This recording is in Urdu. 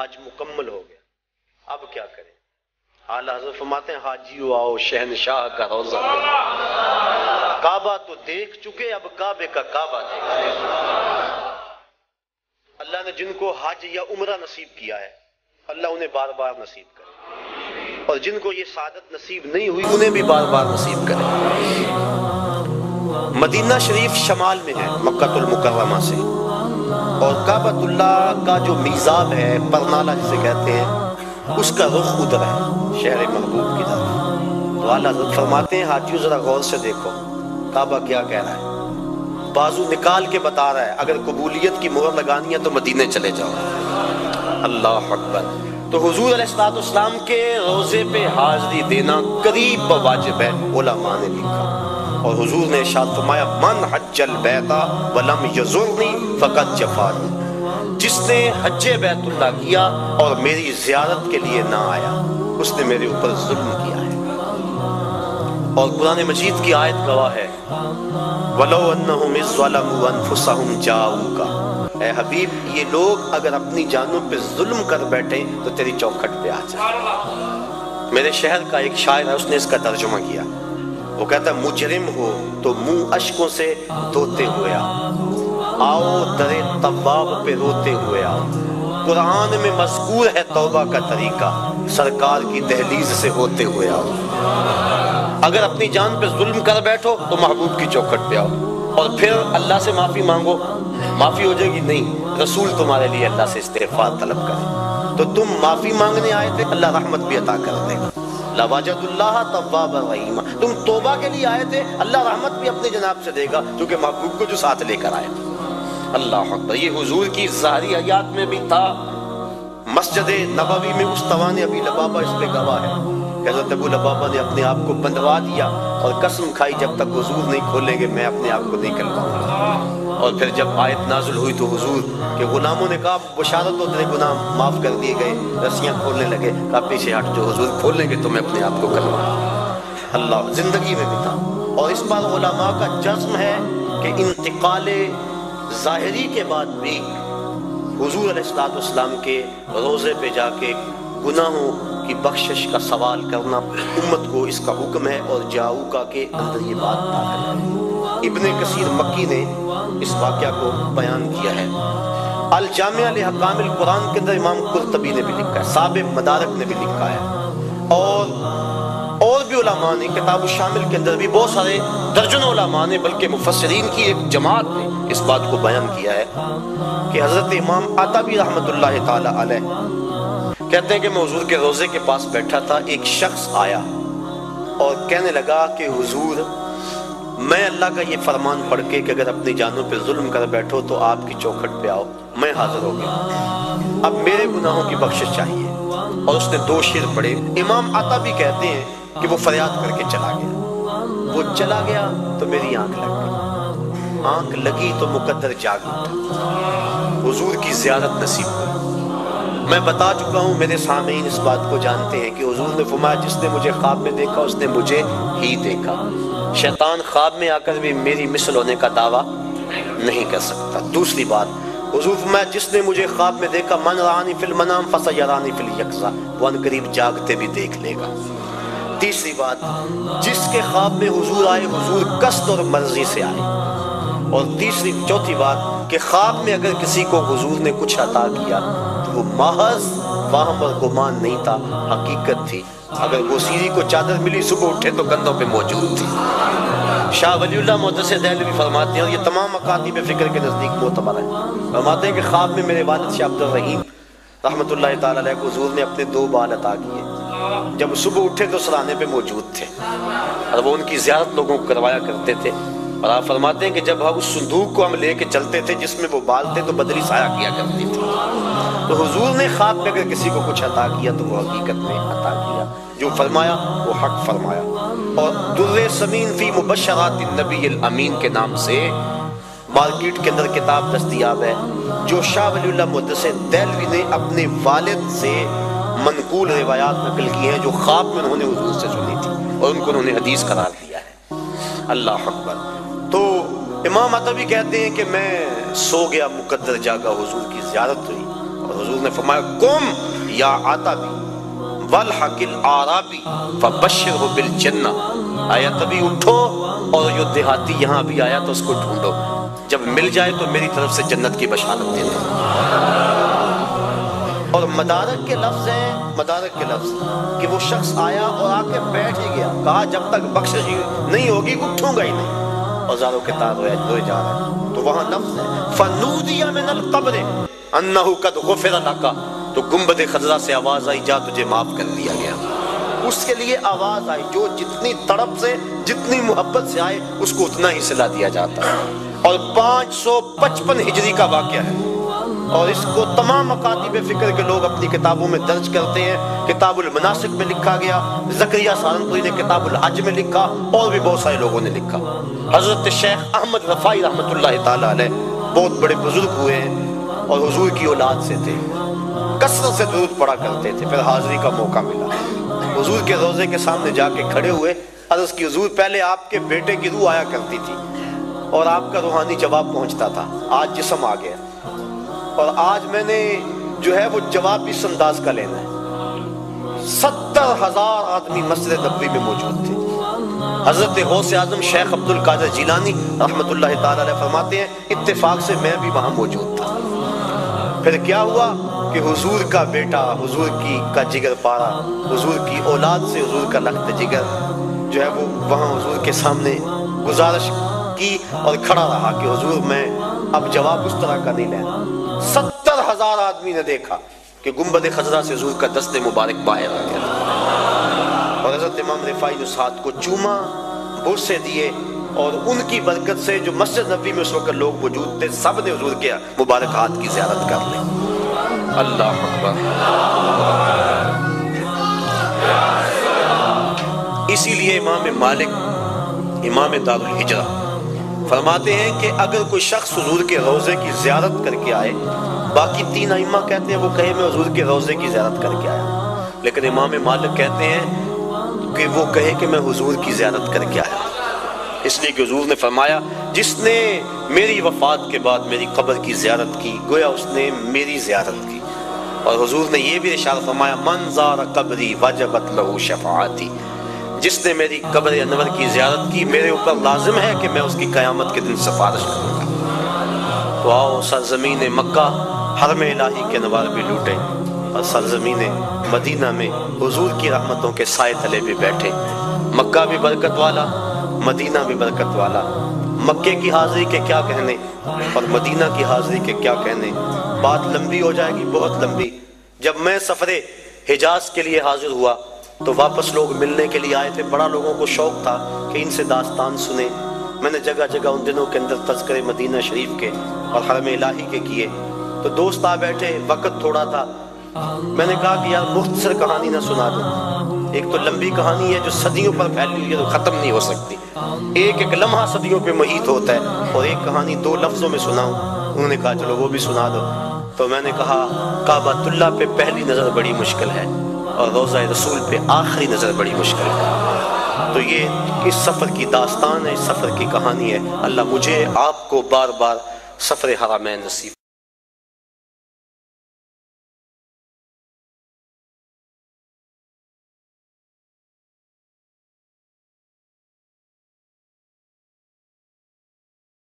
حج مکمل ہو گیا، اب کیا کریں؟ اعلیٰ حضرت فرماتے ہیں حاجیو آؤ شہنشاہ کا روزہ دیکھو، کعبہ تو دیکھ چکے اب کعبے کا کعبہ دیکھو۔ اللہ نے جن کو حج یا عمرہ نصیب کیا ہے اللہ انہیں بار بار نصیب کرے، اور جن کو یہ سعادت نصیب نہیں ہوئی انہیں بھی بار بار نصیب کرے۔ مدینہ شریف شمال میں ہے مکہ المکرمہ سے، اور کعبۃ اللہ کا جو میزاب ہے پرنالہ جسے کہتے ہیں اس کا رخ ادھر ہے شہر محبوب کی طرف۔ تو اعلیٰ حضرت فرماتے ہیں حاجیوں ذرا غور سے دیکھو کعبہ کیا کہہ رہا ہے، بازو نکال کے بتا رہا ہے اگر قبولیت کی مہر لگانی ہے تو مدینے چلے جاؤ۔ اللہ اکبر۔ تو حضور علیہ السلام کے روزے پہ حاضری دینا قریب واجب ہے، علماء نے لکھا، اور حضور نے ارشاد فرمایا من حج البیت ولم یزرنی فقد جفانی، جس نے حج بیت اللہ کیا اور میری زیارت کے لیے نہ آیا اس نے میرے اوپر ظلم کیا ہے۔ اور قرآن مجید کی آیت گواہ ہے وَلَوْ أَنَّهُمْ إِذْ ظَلَمُوا أَنفُسَهُمْ جَاءُوكَ، اے حبیب یہ لوگ اگر اپنی جانوں پہ ظلم کر بیٹھیں تو تیری چوکھٹ پہ آ جائیں۔ میرے شہر کا ایک شاعر ہے اس نے اس کا ترجمہ کیا، وہ کہتا ہے مجرم ہو تو منہ اشکوں سے دھوتے ہوئے آؤ در تواب پہ روتے ہوئے آؤ، قرآن میں مذکور ہے توبہ کا طریقہ، سرکار کی دہلیز سے ہوتے ہوئے آؤ۔ اگر اپنی جان پہ ظلم کر بیٹھو تو محبوب کی چوکھٹ پہ آؤ، اور پھر اللہ سے معافی مانگو، معافی ہو جائے گی نہیں، رسول تمہارے لیے اللہ سے استغفار طلب کرے، تو تم معافی مانگنے آئے تھے اللہ رحمت بھی عطا کر دے گا۔ لَوَجَدُ اللَّهَ تَوَّابًا رَحِيمًا، تم توبہ کے لیے آئے تھے اللہ رحمت بھی اپنے جناب سے دے گا کیونکہ محبوب کو جو ساتھ لے کر آئے۔ اللہ اکبر۔ یہ حضور کی ظاہری حیات میں بھی تھا، مسجد نبوی میں استوان ابی لبابہ اس پہ گواہ ہے، حضرت ابو لبابہ نے اپنے آپ کو بندھوا دیا اور قسم کھائی جب تک حضور نہیں کھولیں گے میں اپنے آپ کو نہیں کھلواؤں گا۔ اور پھر جب آیت نازل ہوئی تو حضور کے غلاموں نے کہا بشارت ہو تیرے گناہ معاف کر دیے گئے، رسیاں کھولنے لگے، کہا پیچھے ہٹ جو حضور کھولیں گے تو میں اپنے آپ کو کھلواؤں۔ اللہ زندگی میں بھی تھا، اور اس بار علماء کا جزم ہے کہ انتقال ظاہری کے بعد بھی حضور علیہ السلام کے روزے پہ جا کے گناہوں کی بخشش کا سوال کرنا امت کو اس کا حکم ہے، اور جاؤکا کے اندر یہ بات داخل ہے۔ ابن کثیر مکی نے اس واقعہ کو بیان کیا ہے، الجامعہ لحکام القرآن کے اندر امام قرطبی نے بھی لکھا ہے، صاحب مدارک نے بھی لکھا ہے، اور بھی علماء نے کتاب الشامل کے اندر بھی بہت سارے درجنوں علماء نے بلکہ مفسرین کی ایک جماعت نے اس بات کو بیان کیا ہے کہ حضرت امام عطابی رحمۃ اللہ تعالی علیہ کہتے ہیں کہ میں حضور کے روزے کے پاس بیٹھا تھا، ایک شخص آیا اور کہنے لگا کہ حضور میں اللہ کا یہ فرمان پڑھ کے کہ اگر اپنی جانوں پہ ظلم کر بیٹھو تو آپ کی چوکھٹ پہ آؤ، میں حاضر ہو گیا، اب میرے گناہوں کی بخشش چاہیے، اور اس نے 2 شعر پڑھے۔ امام عطابی کہتے ہیں کہ وہ فریاد کر کے چلا گیا، وہ چلا گیا تو میری آنکھ لگ گئی، آنکھ لگی تو مقدر جاگ اٹھا، حضور کی زیارت نصیب ہوئی۔ میں بتا چکا ہوں، میرے سامعین اس بات کو جانتے ہیں کہ حضور نے فرمایا جس نے مجھے خواب میں دیکھا اس نے مجھے ہی دیکھا، شیطان خواب میں آ کر بھی میری مثل ہونے کا دعویٰ نہیں کر سکتا۔ دوسری بات حضور فرمایا جس نے مجھے خواب میں دیکھا من رانی فی المنام فسیرانی فی الیقظہ، وہ ان قریب جاگتے بھی دیکھ لے گا۔ تیسری بات جس کے خواب میں حضور آئے حضور قصد اور مرضی سے آئے، اور چوتھی بات کہ خواب میں اگر کسی کو حضور نے کچھ عطا کیا تو وہ محض وہم اور گمان نہیں تھا، حقیقت تھی۔ اگر وہ سیری کو چادر ملی صبح اٹھے تو کندھوں پہ موجود تھی۔ شاہ ولی اللہ محدث دہلوی فرماتے ہیں، اور یہ تمام مکاتب فکر کے نزدیک معتبر ہے، فرماتے ہیں کہ خواب میں میرے والد شاہ عبد الرحیم رحمۃ اللہ تعالی علیہ کو حضور نے اپنے 2 بال عطا کیے، جب صبح اٹھے تو سرانے پہ موجود تھے، اور وہ ان کی زیارت لوگوں کو کروایا کرتے تھے، اور آپ فرماتے ہیں کہ جب ہم اس صندوق کو ہم لے کے چلتے تھے جس میں وہ بال تھے تو بدری سایہ کیا کرتی تھی۔ تو حضور نے خواب میں اگر کسی کو کچھ عطا کیا تو وہ حقیقت میں عطا کیا، جو فرمایا وہ حق فرمایا۔ اور در ثمین فی مبشرات النبی الامین کے نام سے مارکیٹ کے اندر کتاب دستیاب ہے جو شاہ ولی اللہ محدث دہلوی نے اپنے والد سے منقول روایات نقل کی ہیں جو خواب میں انہوں نے حضور سے سنی تھی اور ان کو انہوں نے حدیث قرار دیا ہے۔ اللہ اکبر۔ تو امام عطبی کہتے ہیں کہ میں سو گیا مقدر جاگا، حضور کی زیارت ہوئی اور حضور نے فرمایا قم یا عتبی والحق العرابی فبشرہ بالجنہ، آیا تبھی اٹھو اور جو دیہاتی یہاں بھی آیا تو اس کو ڈھونڈو، جب مل جائے تو میری طرف سے جنت کی بشارت دے دو۔ اور مدارک کے لفظ ہیں، مدارک کے لفظ کہ وہ شخص آیا اور آ کے بیٹھ ہی گیا، کہا جب تک بخشش نہیں ہوگی اٹھوں گا ہی نہیں، اور زاروں کے تار روئے جا رہا ہے، تو وہاں لفظ ہے فَنُودِيَ مِنَ الْقَبْرِ أَنَّهُ قَدْ غُفِرَ لَكَ، تو گنبد خضرا سے آواز آئی جا تجھے معاف کر دیا گیا۔ اس کے لیے آواز آئی، جو جتنی تڑپ سے جتنی محبت سے آئے اس کو اتنا ہی صلہ دیا جاتا ہے۔ اور 555 ہجری کا واقعہ ہے، اور اس کو تمام مکاتب فکر کے لوگ اپنی کتابوں میں درج کرتے ہیں۔ کتاب المناسک میں لکھا گیا، زکریا سہارنپوری نے کتاب الحج میں لکھا، اور بھی بہت سارے لوگوں نے لکھا۔ حضرت شیخ احمد رفاعی رحمۃ اللہ تعالی علیہ بہت بڑے بزرگ ہوئے ہیں اور حضور کی اولاد سے تھے، کثرت سے درود پڑھا کرتے تھے۔ پھر حاضری کا موقع ملا، حضور کے روضے کے سامنے جا کے کھڑے ہوئے، عرض کی حضور پہلے آپ کے بیٹے کی روح آیا کرتی تھی اور آپ کا روحانی جواب پہنچتا تھا، آج جسم آ گیا، اور آج میں نے جو ہے وہ جواب بھی اس انداز کا لینا ہے۔ 70,000 آدمی مسجد نبوی میں موجود تھے۔ حضرت غوث اعظم شیخ عبد القادر جیلانی رحمۃ اللہ تعالی علیہ فرماتے ہیں اتفاق سے میں بھی وہاں موجود تھا۔ پھر کیا ہوا کہ حضور کا بیٹا، حضور کا جگر پارا، حضور کی اولاد سے حضور کا لخت جگر جو ہے وہ وہاں حضور کے سامنے گزارش کی اور کھڑا رہا کہ حضور میں اب جواب اس طرح کا نہیں لینا۔ 70,000 آدمی نے دیکھا کہ گنبد خضرا سے حضور کا دست مبارک باہر آ گیا، اور حضرت امام رفاعی نے ساتھ کو چوما، بوسے دیے، اور ان کی برکت سے جو مسجد نبوی میں اس وقت لوگ موجود تھے سب نے حضور کے مبارک ہاتھ کی زیارت کر لی۔ اللہ اکبر۔ اسی لیے امام مالک امام دار الہجرہ فرماتے ہیں کہ اگر کوئی شخص حضور کے روضے کی زیارت کر کے آئے، باقی 3 ائمہ کہتے ہیں وہ کہے میں حضور کے روضے کی زیارت کر کے آیا، لیکن امام مالک کہتے ہیں کہ وہ کہے کہ میں حضور کی زیارت کر کے آیا، اس لیے کہ حضور نے فرمایا جس نے میری وفات کے بعد میری قبر کی زیارت کی گویا اس نے میری زیارت کی۔ اور حضور نے یہ بھی ارشاد فرمایا من زار قبری وجبت لہ شفاعتی، جس نے میری قبر انور کی زیارت کی میرے اوپر لازم ہے کہ میں اس کی قیامت کے دن سفارش کروں گا۔ تو آؤ سرزمین مکہ حرم الہی کے انوار بھی لوٹیں، اور سرزمین مدینہ میں حضور کی رحمتوں کے سائے تلے بھی بیٹھے۔ مکہ بھی برکت والا، مدینہ بھی برکت والا، مکے کی حاضری کے کیا کہنے اور مدینہ کی حاضری کے کیا کہنے، بات لمبی ہو جائے گی، بہت لمبی۔ جب میں سفر حجاز کے لیے حاضر ہوا تو واپس لوگ ملنے کے لیے آئے تھے، بڑا لوگوں کو شوق تھا کہ ان سے داستان سنیں۔ میں نے جگہ جگہ ان دنوں کے اندر تذکرے مدینہ شریف کے اور حرم الہی کے کیے، تو دوست آ بیٹھے، وقت تھوڑا تھا، میں نے کہا کہ یار مختصر کہانی نہ سنا دوں، ایک تو لمبی کہانی ہے جو صدیوں پر پھیلی ہوئی ہے تو ختم نہیں ہو سکتی، ایک ایک لمحہ صدیوں پہ محیط ہوتا ہے، اور ایک کہانی 2 لفظوں میں سناؤں۔ انہوں نے کہا چلو وہ بھی سنا دو، تو میں نے کہا کعبۃ اللہ پہ پہلی نظر بڑی مشکل ہے اور روضہ رسول پہ آخری نظر بڑی مشکل ہے، تو یہ اس سفر کی داستان ہے، اس سفر کی کہانی ہے۔ اللہ مجھے آپ کو بار بار سفر حرمین نصیب